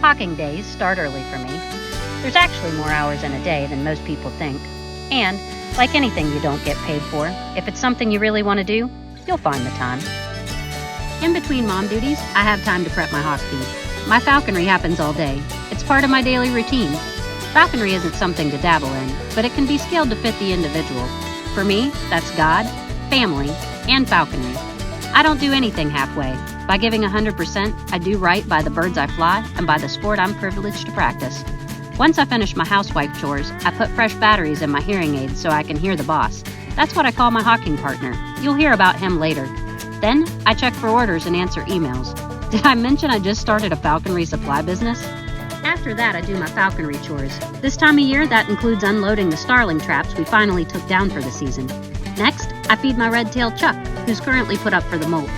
Hawking days start early for me. There's actually more hours in a day than most people think. And, like anything you don't get paid for, if it's something you really want to do, you'll find the time. In between mom duties, I have time to prep my hawk feed. My falconry happens all day. It's part of my daily routine. Falconry isn't something to dabble in, but it can be scaled to fit the individual. For me, that's God, family, and falconry. I don't do anything halfway. By giving 100%, I do right by the birds I fly and by the sport I'm privileged to practice. Once I finish my housewife chores, I put fresh batteries in my hearing aids so I can hear the boss. That's what I call my hawking partner. You'll hear about him later. Then, I check for orders and answer emails. Did I mention I just started a falconry supply business? After that, I do my falconry chores. This time of year, that includes unloading the starling traps we finally took down for the season. Next, I feed my red-tailed Chuck, who's currently put up for the molt.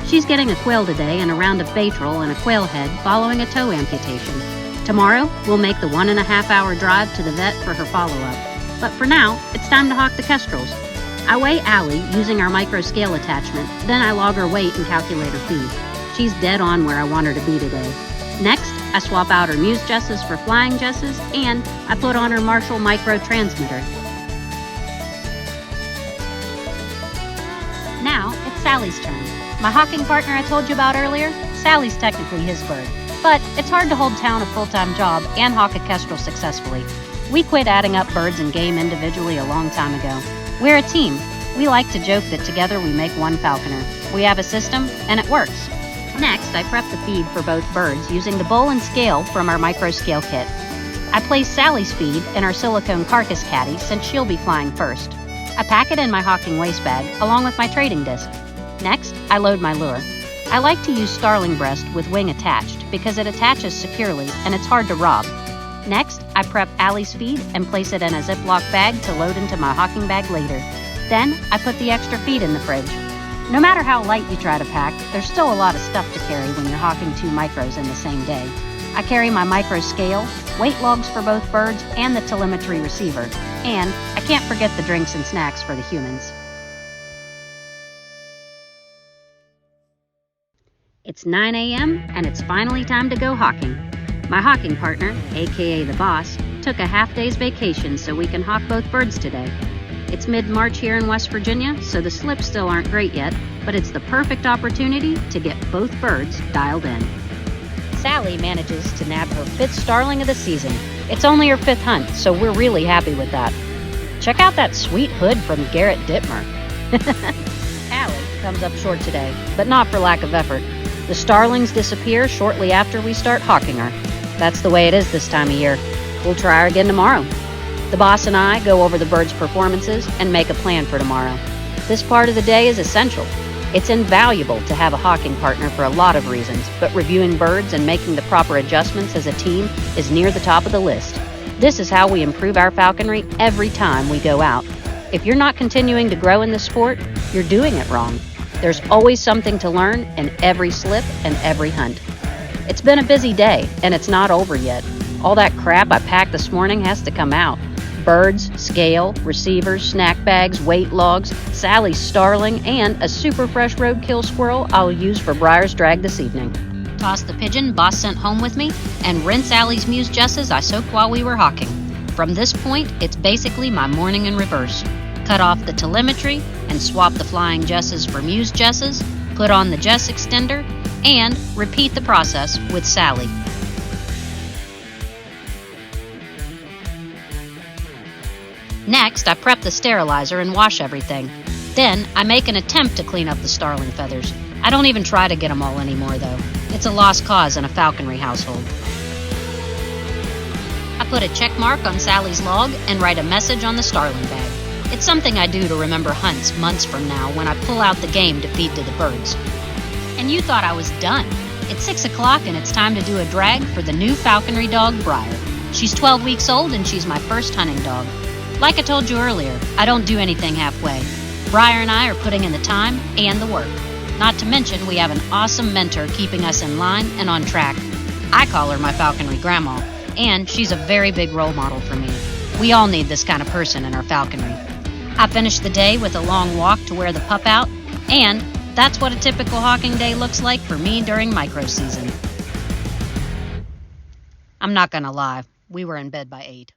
She's getting a quail today and a round of Baytril and a quail head following a toe amputation. Tomorrow, we'll make the 1.5-hour drive to the vet for her follow-up. But for now, it's time to hawk the kestrels. I weigh Allie using our micro scale attachment, then I log her weight and calculate her feed. She's dead on where I want her to be today. Next, I swap out her Muse jesses for flying jesses, and I put on her Marshall micro transmitter. Now, it's Sally's turn. My hawking partner I told you about earlier, Sally's technically his bird. But it's hard to hold down a full-time job and hawk a kestrel successfully. We quit adding up birds and game individually a long time ago. We're a team. We like to joke that together we make one falconer. We have a system, and it works. Next, I prep the feed for both birds using the bowl and scale from our micro scale kit. I place Sally's feed in our silicone carcass caddy since she'll be flying first. I pack it in my hawking waste bag along with my trading disc. Next, I load my lure. I like to use starling breast with wing attached because it attaches securely and it's hard to rob. Next, I prep Allie's feed and place it in a Ziploc bag to load into my hawking bag later. Then, I put the extra feed in the fridge. No matter how light you try to pack, there's still a lot of stuff to carry when you're hawking 2 micros in the same day. I carry my micro scale, weight logs for both birds, and the telemetry receiver. And I can't forget the drinks and snacks for the humans. It's 9 a.m. and it's finally time to go hawking. My hawking partner, aka the boss, took a half-day's vacation so we can hawk both birds today. It's mid-March here in West Virginia, so the slips still aren't great yet, but it's the perfect opportunity to get both birds dialed in. Sally manages to nab her 5th starling of the season. It's only her 5th hunt, so we're really happy with that. Check out that sweet hood from Garrett Dittmer. Allie comes up short today, but not for lack of effort. The starlings disappear shortly after we start hawking her. That's the way it is this time of year. We'll try her again tomorrow. The boss and I go over the birds' performances and make a plan for tomorrow. This part of the day is essential. It's invaluable to have a hawking partner for a lot of reasons, but reviewing birds and making the proper adjustments as a team is near the top of the list. This is how we improve our falconry every time we go out. If you're not continuing to grow in this sport, you're doing it wrong. There's always something to learn in every slip and every hunt. It's been a busy day, and it's not over yet. All that crap I packed this morning has to come out. Birds, scale, receivers, snack bags, weight logs, Sally's starling, and a super fresh roadkill squirrel I'll use for Briar's drag this evening. Toss the pigeon Boss sent home with me, and rinse Allie's Muse jesses I soaked while we were hawking. From this point, it's basically my morning in reverse. Cut off the telemetry and swap the flying jesses for Muse jesses, put on the jess extender, and repeat the process with Sally. Next, I prep the sterilizer and wash everything. Then, I make an attempt to clean up the starling feathers. I don't even try to get them all anymore, though. It's a lost cause in a falconry household. I put a check mark on Sally's log and write a message on the starling bag. It's something I do to remember hunts months from now when I pull out the game to feed to the birds. And you thought I was done. It's 6 o'clock and it's time to do a drag for the new falconry dog, Briar. She's 12 weeks old and she's my first hunting dog. Like I told you earlier, I don't do anything halfway. Briar and I are putting in the time and the work. Not to mention we have an awesome mentor keeping us in line and on track. I call her my falconry grandma, and she's a very big role model for me. We all need this kind of person in our falconry. I finished the day with a long walk to wear the pup out, and that's what a typical hawking day looks like for me during micro season. I'm not gonna lie, we were in bed by 8.